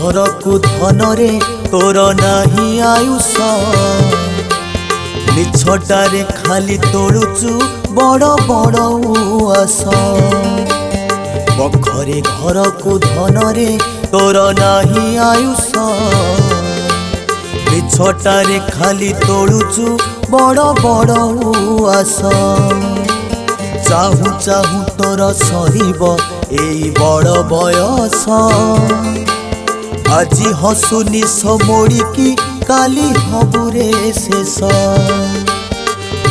घर को धनरे तोर नाही आयुष मिछटारे खाली तोड़ुचु बड़ बड़ उआस बखरे घर को धनरे तोर नाही आयुष मिछटारे खाली तोड़ुचु बड़ बड़ उआस चाहू चाहू तोर सरीब एई बड़ बयस আজি हसुनी मोड़िकी काली हबुरे शेष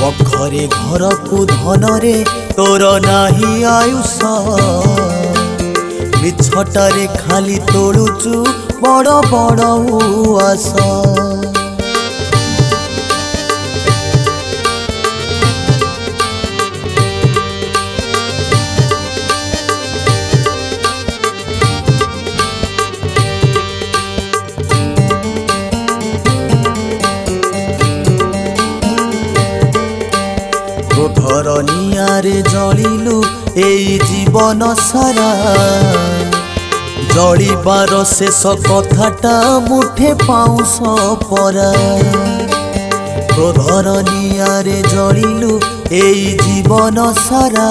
बखरे घर को धनरे तोर नाही आयुष मिछटारे खाली तोड़ुचु बड़ बड़ उआस घर नियारे जलिलु एई जीवन सारा जलिबार शेष कथाटा मुठे पाउस परा घर नियारे जलिलु एई जीवन सारा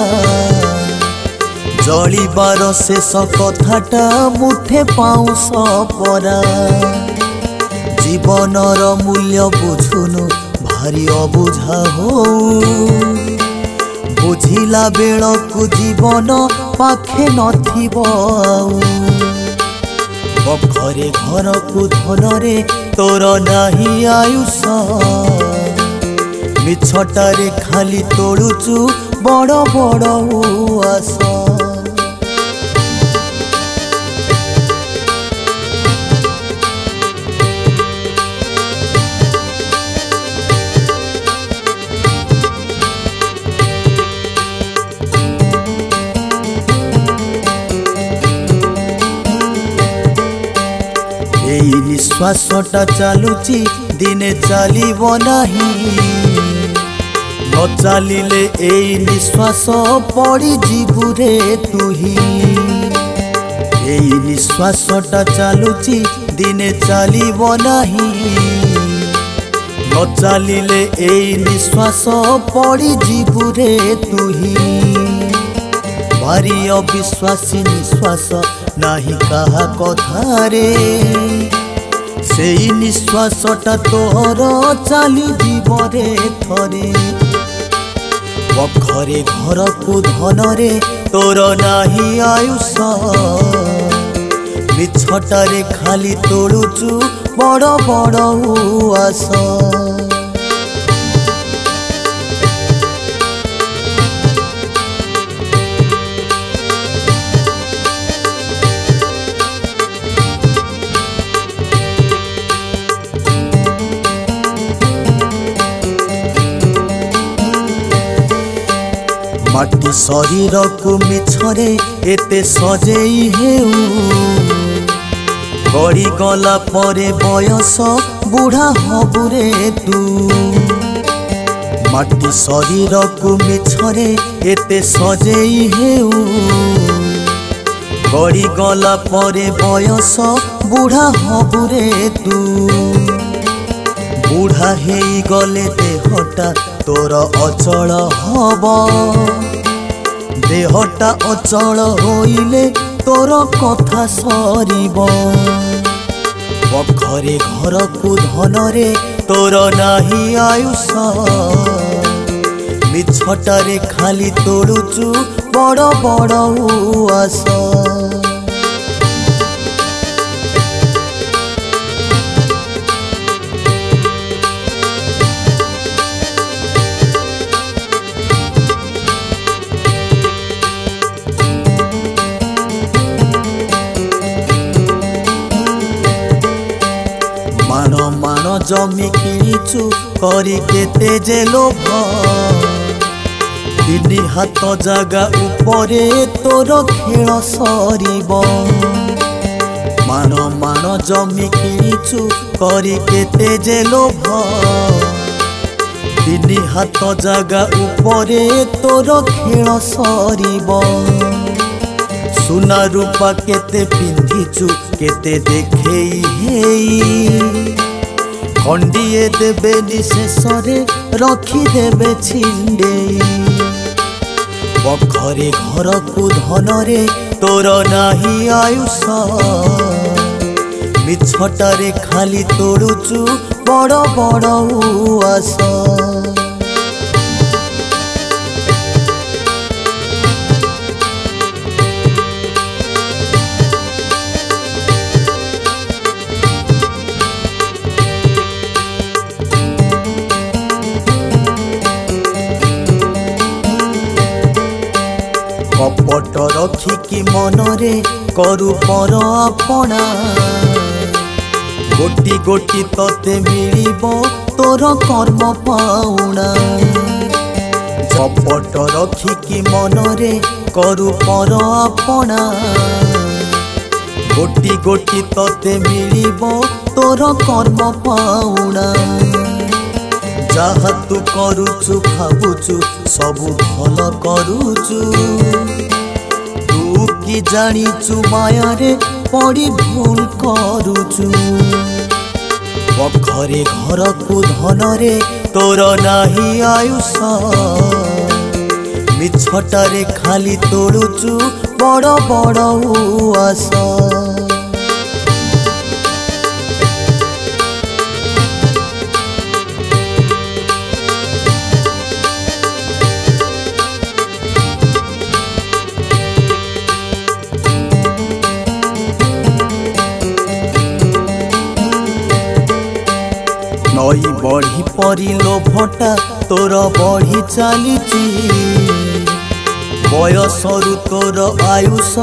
जलिबार शेष कथाटा मुठे पाउस परा जीवनर मूल्य बुझुनु भारी अबुझा हो बुझिला बेलकु जीवन पाखे नथिबो बखरे घर को धनरे तोर नाही आयुष मिछटारे खाली तोड़ुचु बड़ बड़ उआस निश्वासटा चलुची दिने चलिबो नाही न चलिले एई निश्वास पड़ी जीवुरे तुही एई निश्वासटा चलुची दिने चलिबो नाही न चलिले एई निश्वास पड़ी जीवुरे तुही भारी अविश्वासी निश्वास नाही कहा कथारे सेई निश्वासटा तोर चली जीवरे थरे बखरे घर को धनरे तोर नाही आयुष मिछटारे खाली तोड़ुचु बड़ बड़ उआस माटी शरीर को मिछरे एते सजेई हेउ गड़ी गला परे बयस बुढ़ा हबुरे तू माटी शरीर को मिछरे एते सजेई हेउ गड़ी गला परे बयस बुढ़ा हबुरे तू बुढ़ा हेई गले देहटा तोर अचल हब देहटा अचल होइले तोर कथा सरीब बखरे घर को धनरे तोर नाही आयुष मिछटारे खाली तोड़ुचु बड़ बड़ उआस जमी किणीचु करी केते जे लोभ तिनी हाथ जागा उपरे तोर खेल सरीब मान मान जमी किणीचु करी केते जे लोभ तिनी हाथ जागा उपरे तोर खेल सरीब सुना रूपा केते पिंधिचु केते देखेई हेई खंडिए देबे निशेषरे रखिदेबे छिंडेई पखरे घर को धनरे तोर नाही आयुष मिछटारे खाली तोड़ुचु बड़ बड़ उआस कपट रखिकी मनरे करु पर आपना गोटी गोटी तते मिलिबो तोर कर्म पाउना कपट रखिकी मनरे करु पर आपना गोटी गोटी तते मिलिबो तोर कर्म पाउना जहा तू करुचु भावुचु सबु भल करुचु तू कि जानिचु मायारे पड़ी भूल करुचु पखरे घर को धनरे तोर नाही आयुष मिछटारे खाली तोड़ुचु बड़ बड़ उआस नई बढ़ी परी लोभटा तोर बढ़ी चलीची बयसरु तोर आयुष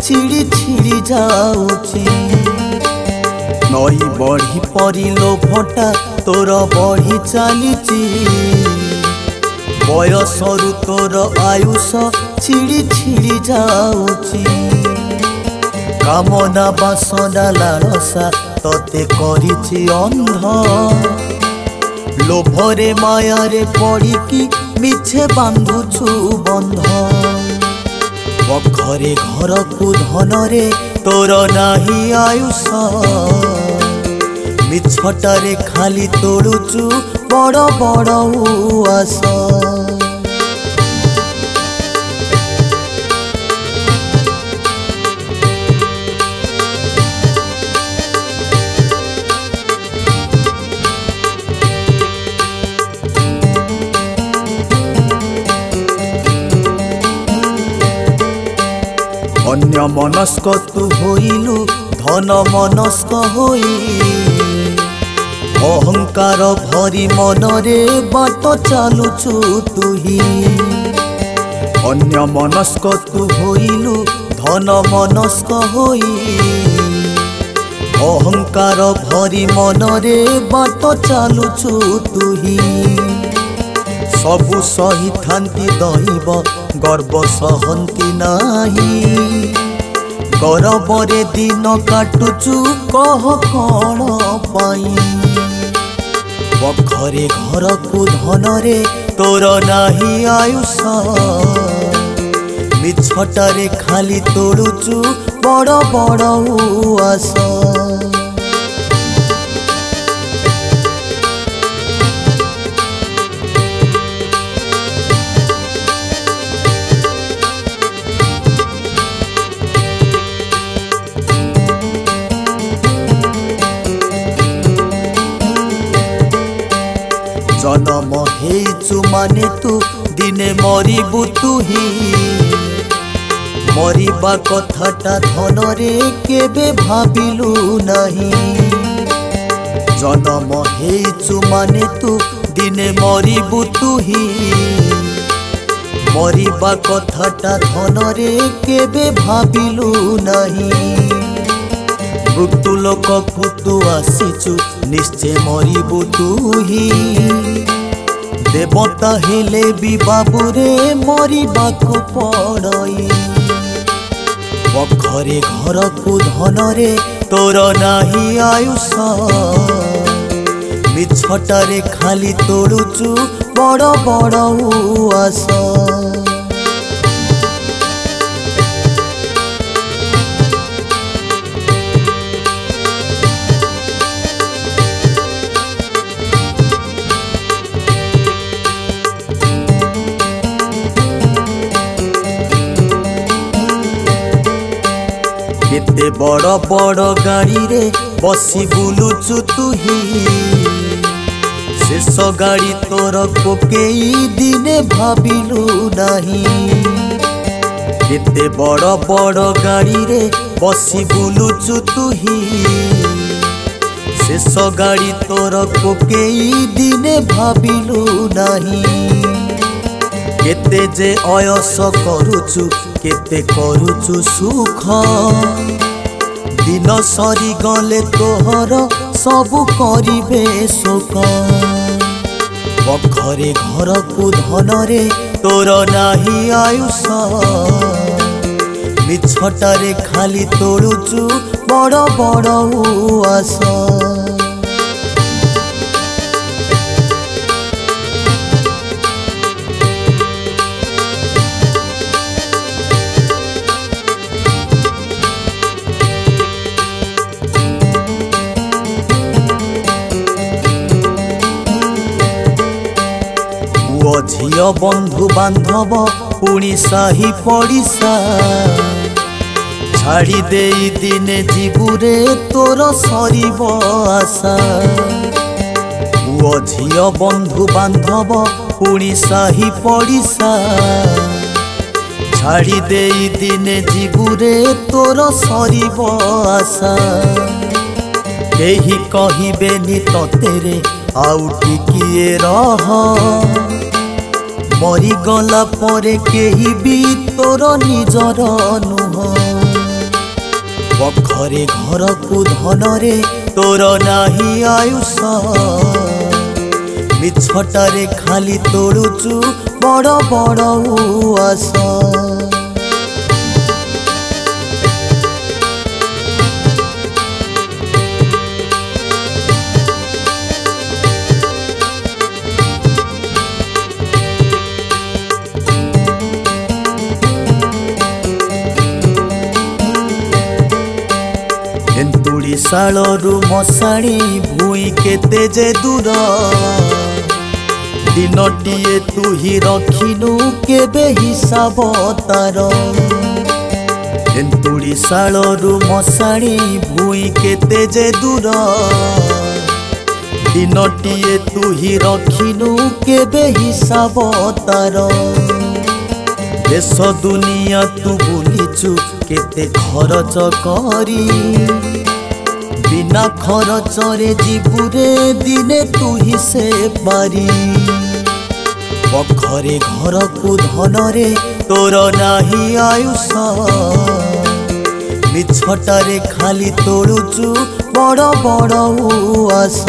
छिड़ी छिड़ी जाऊची नई बढ़ी परी लोभटा तोर बढ़ी चलीची बयसरु तोर आयुष छिड़ी छिड़ी जाऊची कामना बासना लालसा तते करिछि अंध लोभरे मायारे पड़िकी मिछे बांधुछु बंध पखरे घर को धनरे तोर नाही आयुष मिछटारे खाली तोड़ुचु बड़ बड़ उआस अन्य मनस्क तू होइलु धन मनस्क होई अहंकार भरी मनरे बाट चालुचु तुही अन्य मनस्क तू होइलु धन मनस्क होई अहंकार भरी मनरे बाट चालुचु तुही सबु सही थांती दैव गर्व सहंती नाही गौरवरे दिन काटुचु कह कण पाई पखरे घर को धनरे तोर नाही आयुष मिछटारे खाली तोड़ुचु बड़ बड़ उआस जन्म हेचु माने तू दिने मरिबु तुही मरिबा कथाटा धनरे केबे भाबिलु नहीं जन्म हेचु माने तू दिने मरिबु तुही मरिबा कथाटा धनरे केबे भाबिलु नहीं मृत्यु लोक तू आसीचु निश्चय मरिबु तुही देवता हेले भी बाबुरे मरिबाकु पड़ई पखरे घर को धनरे तोर नाही आयुष मिछटारे खाली तोड़ुचु बड़ बड़ उआस। केते बड़ बड़ गाड़ी रे बसी बुलुचु तुही शेष गाड़ी तोर कोकेई दिने भाबिलु नाही केते बड़ बड़ गाड़ी रे बसी बुलुचु तुही शेष गाड़ी तोर कोकेई दिने भाबिलु नाही केते जे अयस करुचु केते करुचु सुख दिन सरी गले तोहर सबु करिबे शोक पखरे घर को धन रे तोर नाही आयुष मिछटारे खाली तोड़ुचु बड़ बड़ उआस झियो बंधु बांधव पुणी साही पड़िशा छाड़ी दे दिने जीवुरे तोर सरीब आशा पुओ झियो बंधु बांधव पुणी साही पड़िशा छाड़ी दे दिने जीवुरे तोर सरीब आशा केही कहिबेनी ततेरे आउ टिकिए रह मरी गला परे केही भी तोर निजर नुह पखरे घर को धन रे तोर नाही आयुष मिछटारे खाली तोड़ुचु बड़ बड़ उआस शालू मशाणी भूई केते जे दूर दिनटिए तू ही रखिनु केबे हिसाब तार एंतुड़ी शालू मशाणी भूई केते जे दूर दिनटिए तू ही रखिनु केबे हिसाब तार देश दुनिया तू बुलीचु केते खरच करी बिना खरच रे जीवुरे दिने तू ही से पारी पखरे घर को धन रे तोर नाही आयुष मिछटारे खाली तोड़ुचु बड़ बड़ उआस।